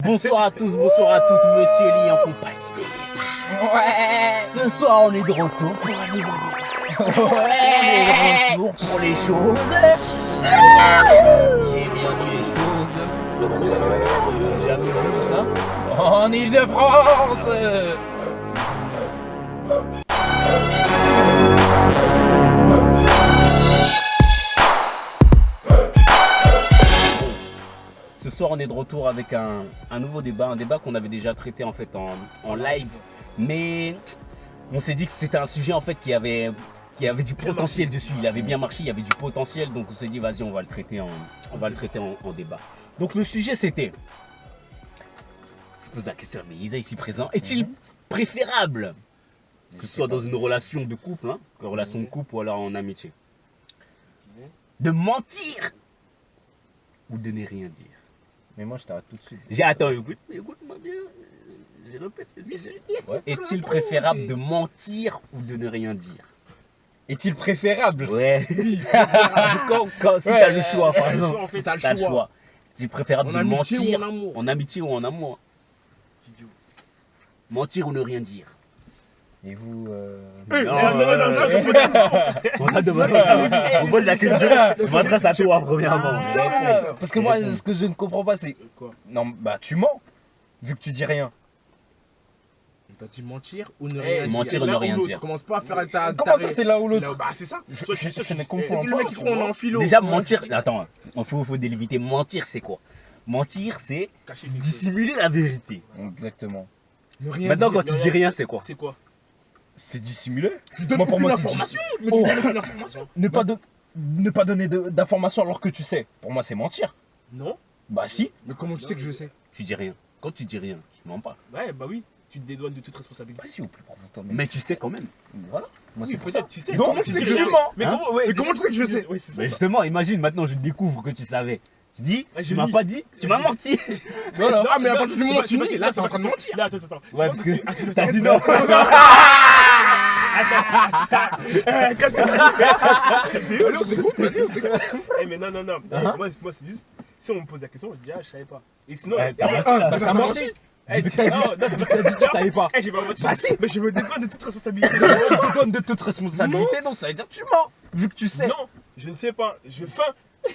Bonsoir à tous, bonsoir à toutes, monsieur Lee en compagnie des lézards. Ouais. Ce soir, on est de retour pour un nouveau débat. Ouais. On est de retour pour les choses. J'ai bien dit les choses. Jamais vu ça. En Ile-de-France. Ce soir, on est de retour avec un nouveau débat, un débat qu'on avait déjà traité en fait en live, mais on s'est dit que c'était un sujet en fait qui avait du potentiel dessus. Il avait bien marché, il y avait du potentiel, donc on s'est dit vas-y, on va le traiter en débat. Donc le sujet c'était, je pose la question à Melisa ici présent, est-il préférable que ce soit dans une relation de couple, une relation de couple ou alors en amitié, de mentir ou de ne rien dire? Mais moi je t'arrête tout de suite. Attends, écoute-moi bien. Je répète. Ouais. Est-il préférable de mentir ou de ne rien dire? Est-il préférable? Ouais. Si t'as le choix, par exemple. En fait, T'as le choix. Est-il préférable de mentir en amitié ou en amour? Mentir ou ne rien dire? Et vous On pose la question. Je m'adresse à toi premièrement. Parce que moi ce que je ne comprends pas c'est Quoi? non bah tu mens vu que tu dis rien. T'as dit mentir ou ne rien dire? Mentir ou ne rien dire. Commence pas à faire ta. Comment ça c'est l'un ou l'autre? Bah c'est ça. Je ne comprends Le pas. mec qui croit on est en philo. Déjà mentir. Attends, il faut délimiter. Mentir c'est quoi? Mentir c'est Cacher quelque chose. dissimuler la vérité. Exactement. Ne rien Maintenant dire. quand tu dis rien c'est quoi? C'est quoi? C'est dissimulé. Tu donnes Moi, pour moi, aucune c'est information. Mais Oh. tu donnes aucune information. Ne pas donner d'informations alors que tu sais. Pour moi c'est mentir. Non. Bah si. Mais comment tu sais que je sais? Tu dis rien. Quand tu dis rien, tu mens pas. Ouais bah oui. Tu te dédouanes de toute responsabilité. Bah si au plus profond. Mais tu sais quand même. Voilà. Moi Oui, c'est pour peut-être ça. tu sais. Donc, Comment tu tu sais sais que que je je sais? mens. Mais Hein? comment tu sais que je sais? Oui c'est ça. Mais justement, imagine maintenant je découvre que tu savais. Je dis, Ah, je tu m'as nie. pas dit, tu m'as menti. Voilà. Non mais à partir du moment où tu m'as nies, là t'es en train de mentir. Attends. Ouais, parce que Attends, t'as dit non. Eh mais non. Moi c'est juste. Si on me pose la question, je dis ah je savais pas. Et sinon. T'as menti. Eh, Mais t'as dit- non, mais t'as dit que tu savais pas. Eh, j'ai pas menti. Bah si. Mais je me dédouane de toute responsabilité. Tu te donnes de toute responsabilité, donc ça veut dire que tu mens. Vu que tu sais. Non, je ne sais pas. Je feins.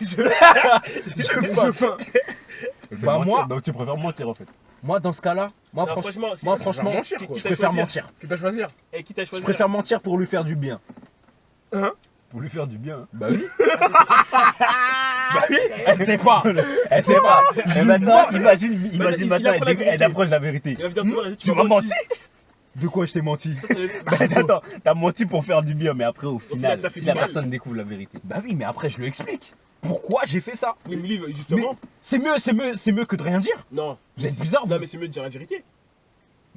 Je feins. Bah, moi- donc tu préfères mentir en fait. Moi dans ce cas-là, moi Non, franchement, si moi tu franchement, préfères mentir, quoi. je préfère mentir. Qui t'a choisir? Et qui t'a Je choisi? préfère mentir pour lui faire du bien. Hein? Pour lui faire du bien. Bah oui. Bah oui. Elle sait pas. Elle sait pas. Et maintenant, imagine il maintenant, apprend la vérité. elle approche la vérité. Il va venir te voir, il va dire, Tu m'as menti. De quoi je t'ai menti? Ça, Bah, attends, t'as menti pour faire du bien, mais après au final, ça fait si du la mal. personne découvre la vérité. Bah oui, mais après je lui explique. Pourquoi j'ai fait ça? Oui, mais lui, justement. C'est mieux que de rien dire. Non. Vous êtes bizarre, Non, vous. mais c'est mieux de dire la vérité.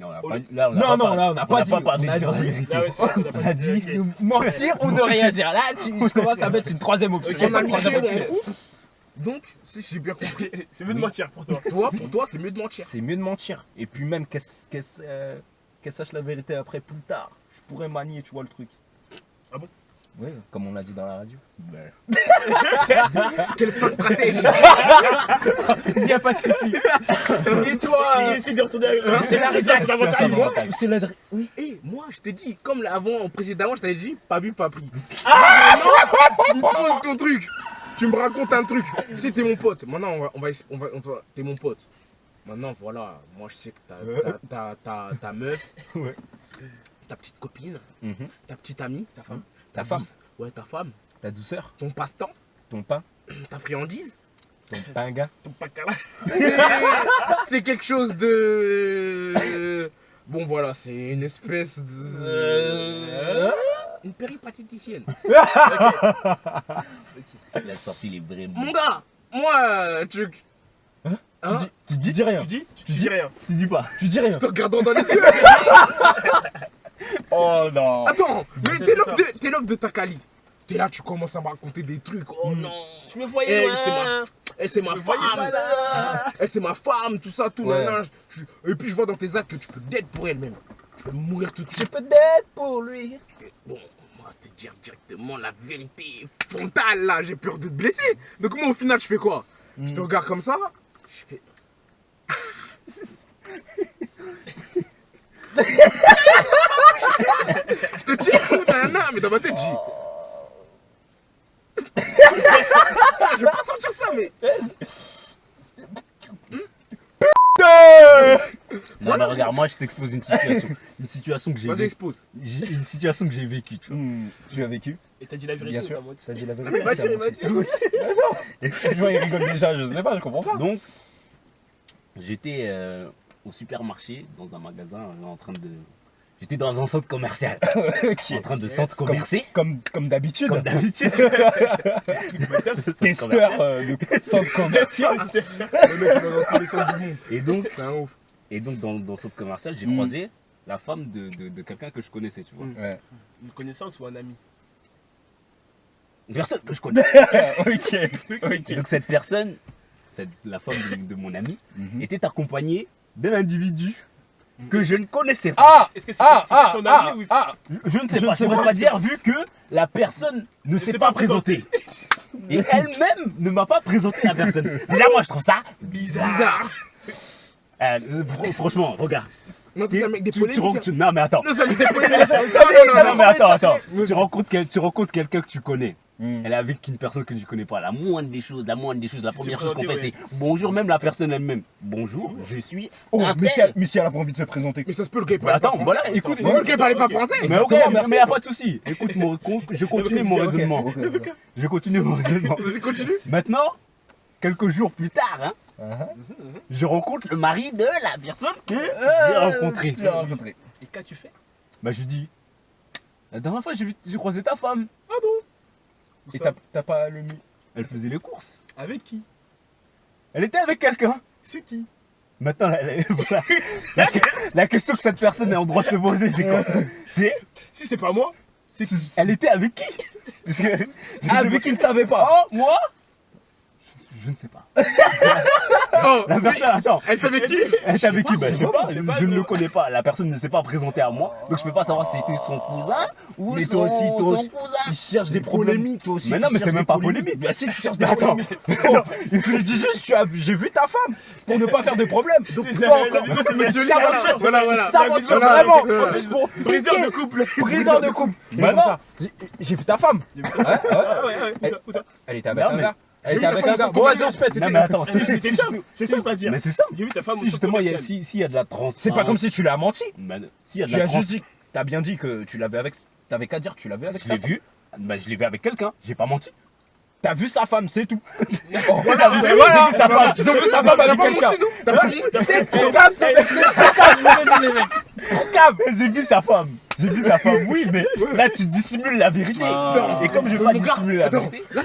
Non, Oh, là, on n'a pas dit. parlé On a de dire la dit- vérité. Ah ouais, c'est vrai, On a dit. ok. Mentir ou ne rien dire. Là, tu commences à mettre une troisième option. Ok, en amitié Troisième ou en option. couple. Donc, si j'ai bien compris, c'est mieux de mentir pour toi. Pour toi, c'est mieux de mentir. C'est mieux de mentir. Et puis même qu'elle sache la vérité après plus tard. Je pourrais manier, tu vois le truc. Ah bon? Oui, comme on a dit dans la radio. Quel plan stratège. Il n'y a pas de souci. Et toi Il essaie de retourner avec. c'est la c'est réserve, l'avantage. moi, c'est la oui. Eh, moi, je t'ai dit, comme avant, précédemment, je t'avais dit, pas vu, pas pris. Maintenant, tu me poses ton truc. Tu me racontes un truc. Si t'es mon pote, maintenant, t'es mon pote. Maintenant, voilà, moi, je sais que ta meuf, Ouais. ta petite copine, Mhm. ta petite amie, ta femme. Ta femme. Ouais, ta femme. Ta douceur, Ton passe-temps, ton pain, ta friandise, ton pingin. ton pacala. C'est quelque chose de. Bon, voilà, c'est une espèce de. Une péripatéticienne. Il a sorti les vrais mots. Mon gars, moi, truc. Hein? Tu dis rien. Tu dis rien. Tu dis pas. Tu dis rien. Je te regardant dans les yeux. Oh non. Attends, mais t'es l'offre de Takali. T'es là, tu commences à me raconter des trucs. Oh non. Tu me voyais C'est ma femme. Elle, c'est ma femme, tout ça, tout. Ouais. Nanana. Et puis je vois dans tes actes que tu peux d'être pour elle-même. Tu peux mourir tout de suite. Peut-être pour lui. Bon, moi, te dire directement la vérité frontale, là, j'ai peur de te blesser. Donc moi, au final, je fais quoi? Je te regarde comme ça, je fais... Je te dis, écoute, mais dans ma tête, j'ai. Je vais pas sortir ça, mais. Non, mais regarde, moi je t'expose une situation. Une situation que j'ai Vas-y, expose. Une situation que j'ai vécue, tu vois. Tu as vécu? Et t'as dit la vérité Bien ou sûr. pas, moi T'as dit la Non, vérité. mais il m'a dit. Je vois, il rigole déjà, je sais pas, je comprends pas. Donc, j'étais au supermarché, dans un magasin, en train de. J'étais dans un centre commercial, en train de centre commercer. Comme d'habitude. Comme d'habitude. Testeur de centre commercial. Le mec, il va dans tous les sens du monde. C'est un ouf. Et donc dans le centre commercial, j'ai croisé la femme de quelqu'un que je connaissais, tu vois. Ouais. Une connaissance ou un ami? Une personne que je connais. Ok. Et donc cette personne, la femme de mon ami, était accompagnée d'un individu que je ne connaissais pas. Ah. Est-ce que c'était son ami ou Je ne sais pas, je ne pourrais pas dire vu que la personne ne s'est pas présentée. Et elle-même ne m'a pas présenté la personne. Déjà moi je trouve ça bizarre. Franchement, regarde. Non, c'est un mec des polémiques. Non mais attends. Non, c'est un mec des polémiques. Non mais attends. Tu rencontres quelqu'un que tu connais. Elle est avec une personne que tu connais pas. La moindre des choses, la première chose qu'on fait, c'est bonjour, même la personne elle-même. Bonjour, je suis. Oh, un mais tel. si elle a pas envie de se présenter. Mais ça se peut, le gars, il Mais parle pas attends, français. voilà, écoute. Le gars, il parlait pas français. Mais ok, mais y a pas de souci. Écoute, je continue mon raisonnement. Ok. Je continue mon raisonnement. Vas-y, continue. Maintenant, quelques jours plus tard, hein, je rencontre le mari de la personne que j'ai rencontrée. Tu l'as rencontré. Et qu'as-tu fait? Bah je lui dis, la dernière fois j'ai croisé ta femme. Et t'as pas le mi. Elle faisait les courses. Avec qui? Elle était avec quelqu'un. C'est qui? Maintenant, voilà. La question que cette personne est en droit de se poser, c'est quoi? C'est, Si c'est pas moi, elle était avec qui? Parce que, Ah, vu qu'il ne savait pas. oh, moi je ne sais pas. Oh, La personne, attends. elle fait avec qui? Elle était avec qui? Bah, je sais pas, je sais pas, je ne gros. le connais pas. La personne ne s'est pas présentée à moi. Donc je peux pas savoir si c'était son cousin ou Mais son, toi aussi, son cousin. Il cherche des polémiques, toi aussi. Mais tu non, mais cherches c'est même des pas polémiques. polémique. Bah si, tu cherches des Attends. polémiques. Je dis juste, j'ai vu ta femme pour ne pas faire de problème. Donc C'est toi la encore. vidéo, c'est Mais monsieur ça Léa, va, voilà. ça va, Voilà. vraiment. Voilà. En plus pour briseur de couple. briseur de couple. Bah non. J'ai vu ta femme. Ah ouais, où ça? Elle était avec Non, un mais- gars. Elle était avec un gars. Bon, vas-y, on se pète. Non, mais attends, si, C'est ça, c'est ça, c'est-à-dire. mais c'est ça. J'ai vu ta femme au Si justement, centre s'il y a de la trans. C'est pas comme si tu l'as menti. S'il y a de Tu la as trans. juste dit, t'as bien dit que tu l'avais avec. T'avais qu'à dire que tu l'avais avec Je sa l'ai femme. vu. Bah, je l'ai vu avec quelqu'un. J'ai pas menti. T'as vu sa femme, c'est tout. Voilà, Voilà, sa femme. ils ont vu sa femme Elle a avec pas quelqu'un. menti, non? T'as pas menti? C'est pour cave, ce mec. Pour cave, je vous le dis, les mecs. Pour cave. J'ai vu sa femme. J'ai vu sa femme, oui, mais là tu dissimules la vérité. Non. Et comme je veux pas Mon gars, dissimuler la attends, vérité. là,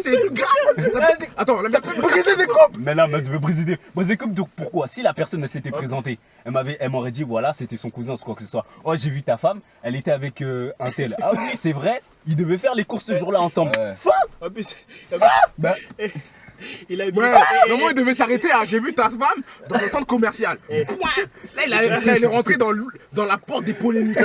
c'est des trucs graves. Attends, la personne. Briser des couples. Mais là, mais je veux briser comme donc pourquoi? Si la personne elle s'était présentée, elle m'aurait dit voilà, c'était son cousin ou quoi que ce soit. Oh, j'ai vu ta femme, elle était avec un tel. Ah oui, c'est vrai, ils devaient faire les courses ce jour-là ensemble. Ouais. Fin. En plus, Bah, il a Ouais, normalement il devait s'arrêter à j'ai vu ta femme dans un centre commercial. Point. Là il est rentré dans la porte des polémiques.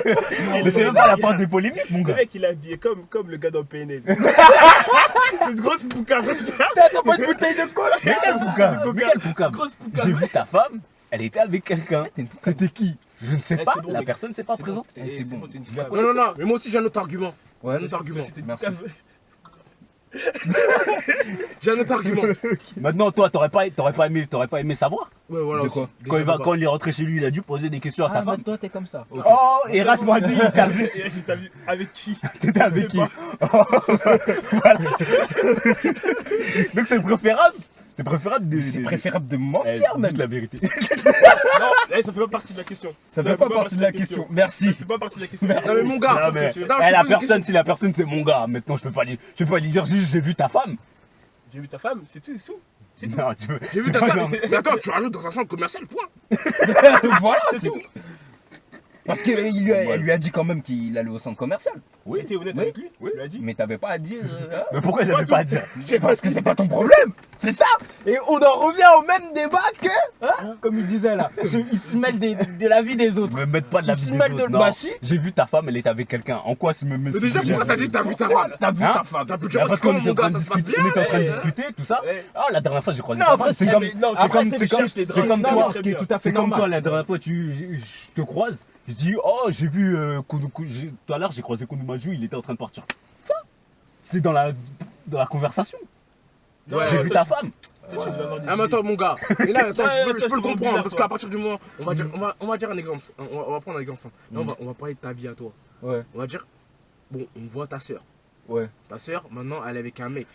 Mais c'est même pas la part des polémiques, mon Le gars. mec, il est habillé comme le gars dans PNL. C'est une grosse poucave. t'as pas une bouteille de cola. Mais quel poucave, mais quel poucave. Grosse poucave. J'ai vu ta femme, elle était avec quelqu'un. C'était qui? Je ne sais Eh, pas, c'est bon, la mec. personne ne s'est pas C'est présentée. bon, c'est bon. t'es une Je la poucave. Non, mais moi aussi j'ai un autre argument. Ouais, Un autre argument. C'était une Merci. poucave. J'ai un autre argument. Maintenant, toi, t'aurais pas aimé savoir. Ouais, voilà. De aussi. quoi Déjà, Quand il est rentré chez lui, il a dû poser des questions à sa femme. toi, t'es comme ça. Oh, Eras m'a dit, t'as vu, Et t'as vu avec qui? t'étais avec Je qui? sais Voilà. Donc c'est préférable. C'est préférable de. C'est préférable de mentir, Dites même. la vérité. Non, eh, ça fait pas partie de la question. Ça fait pas partie de la question. Merci. Ça fait pas partie de la question. Non, mais mon gars, Non, mais, je te eh, pose la une personne, si la personne c'est mon gars, maintenant je peux pas lui dire juste j'ai vu ta femme. J'ai vu ta femme, c'est tout, c'est tout. C'est tout. Non, tu peux. J'ai vu tu ta peux femme. pas- Mais attends, tu rajoutes dans un centre commercial, point. Donc voilà, c'est tout. Parce qu'elle lui a dit quand même qu'il allait au centre commercial. Oui, t'es honnête Oui. avec lui? Oui. Tu l'as dit? Mais t'avais pas à dire. Mais pourquoi j'avais pas à dire? Parce que c'est pas ton problème. C'est ça. Et on en revient au même débat que, comme il disait là, ils se mêlent de la vie des autres. Me mettre pas de la Il se vie des mêle autres. de Non, bah si. j'ai vu ta femme, elle était avec quelqu'un. En quoi c'est me Mais déjà, pourquoi t'as dit que t'as vu sa femme? T'as vu Hein sa femme. T'as pu Bah, parce qu'on comment, était mon en train gars, de ça se passe discuter, bien? on était en train de Ouais. discuter, tout ça. Ouais. Ah, la dernière fois j'ai croisé Non, ta après, femme. C'est c'est comme, mais non, c'est comme, c'est c'est comme, cherche les c'est draps, comme ça, toi, c'est ce qui est bien. tout à fait c'est comme normal. toi la dernière fois, je te croise, Je dis, oh, j'ai vu, tout à l'heure, j'ai croisé Koundou Majou, il était en train de partir. C'est dans la conversation. Ouais, J'ai vu ta femme. Ah mais attends mon gars, et là attends, Ouais, je peux c'est le comprendre bizarre, parce quoi. qu'à partir du moment, on va dire un exemple, on va prendre un exemple. Là, on va parler de ta vie à toi. Ouais. On va dire, bon, on voit ta soeur. Ouais. Ta soeur, maintenant, elle est avec un mec.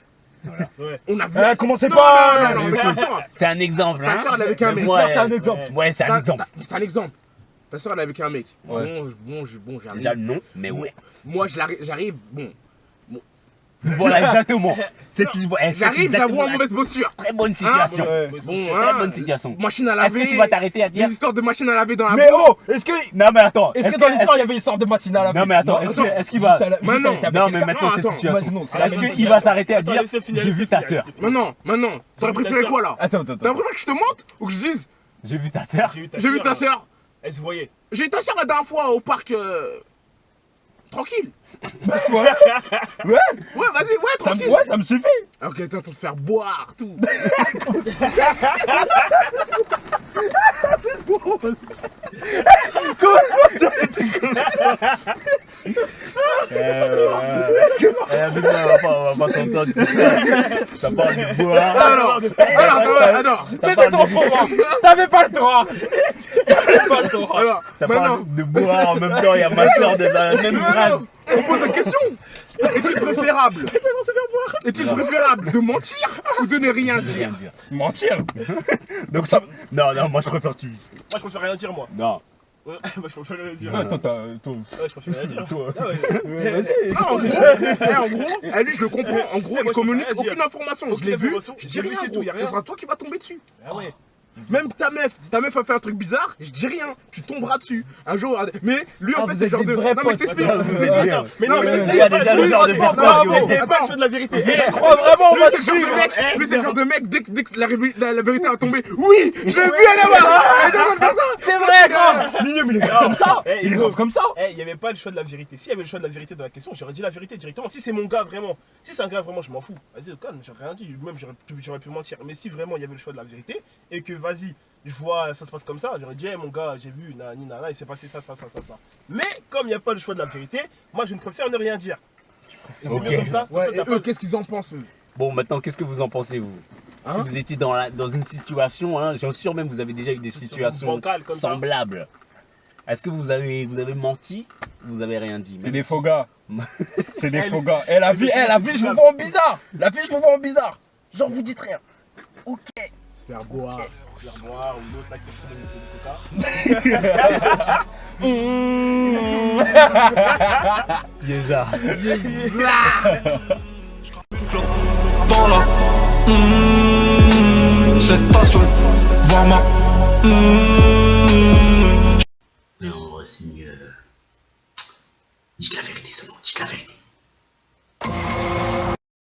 Ouais. On a vu. Eh, commencez Non, pas. non, mais attends, C'est un exemple. ta Hein. soeur, elle est avec un mec. Ouais, c'est un exemple. Ouais, c'est un exemple. C'est un exemple. Ta soeur, elle est avec un mec. Ouais. Bon, j'arrive. Déjà, non, mais ouais. Moi, j'arrive, bon. Voilà, exactement. J'arrive, j'avoue en mauvaise posture. Très bonne situation. Ouais. Bon, Très bonne situation. Machine à Est-ce laver. que tu vas t'arrêter à dire. Des histoires de machine à laver dans la Mais oh, Non, mais attends. est-ce que dans l'histoire il y avait une sorte de machine à laver? Non, mais attends, est-ce qu'il va. Maintenant. Non, mais maintenant, Non, cette attends. situation. Non, c'est la Est-ce même qu'il va s'arrêter à Attends, dire. laissez finir, J'ai laissez vu ta finir, soeur. laissez finir. Maintenant. T'aurais J'ai vu ta préféré sœur. quoi là? Attends. T'as préféré que je te monte ou que je dise J'ai vu ta soeur. j'ai vu ta soeur? Elle se voyait. J'ai vu ta soeur la dernière fois au parc. Tranquille. Ouais. Ouais, vas-y, ouais, tranquille. Ouais, ça me suffit. Ok, t'es en train de se faire boire, tout. On va pas s'entendre. Ça parle du bois. Alors, Ça parle de- T'avais pas le droit. T'avais pas le droit. alors, Ça maintenant, parle de bois en même temps, il y a ma soeur dans la même phrase. on pose la question. Est-il préférable de mentir ou de ne rien Rien dire? dire. Mentir. Donc ça. Non, moi je préfère tu. Moi, je préfère rien dire, moi. Non. Ouais, moi, je préfère rien dire. Ouais, toi. Ouais, je préfère rien dire. Toi. Ah ouais. Vas-y. Non, en gros, lui je le comprends. En gros, Moi, il je communique préfère rien aucune information. Je Aucune l'ai vu, information. je dis J'ai vu, rien, c'est tout, gros. y a rien. Ce sera toi qui va tomber dessus. Ah ouais. Même ta meuf a fait un truc bizarre, je dis rien, tu tomberas dessus. Un jour, mais lui en Ah, fait vous c'est êtes genre des de. vrais Non mais je potes. t'explique. Attends, vous êtes bien. Mais Non, non, mais mais c'est Il y a déjà le genre de Bravo. personne. c'est pas le choix de la vérité. Je crois vraiment, Lui moi c'est je le genre suis. de mec, lui c'est le genre de mec, dès que la vérité va tomber, oui, je l'ai vu là-bas. Et non, pas ça. C'est vrai, grave. Mignon, mais il est grave comme ça. Eh, Il est grave comme ça. Eh, il n'y avait pas le choix de la vérité. S'il y avait le choix de la vérité dans la question, j'aurais dit la vérité directement. Si c'est mon gars vraiment, si c'est un gars vraiment, je m'en fous. Vas-y, calme, j'aurais rien dit. Même j'aurais pu mentir. Mais si vraiment il y avait le choix de la vérité et que vas-y, je vois ça se passe comme ça, j'aurais dit, hey, mon gars, j'ai vu, nani, nana, il s'est passé ça. Mais comme il n'y a pas le choix de la vérité, moi je ne préfère ne rien dire. Et c'est Ok. mieux comme ça. Ouais, Toi, et t'as pas- eux, qu'est-ce qu'ils en pensent eux? Bon, maintenant, qu'est-ce que vous en pensez, vous? Hein? Si vous étiez dans une situation, hein, j'en suis sûr même, vous avez déjà eu des situations bancales comme ça. semblables. Est-ce que vous avez menti ou vous avez rien dit? C'est Même des si- faux gars. C'est des faux gars. Eh, la vie, je vous vois en bizarre. La vie, je vous vois en bizarre. Genre, vous dites rien. Ok. Se faire boire. Se faire boire ou l'autre là qui ressemble à du coca. Yéza. dans la cette tasse voir ma Mais en vrai, c'est mieux. Dites la vérité seulement, dites la vérité.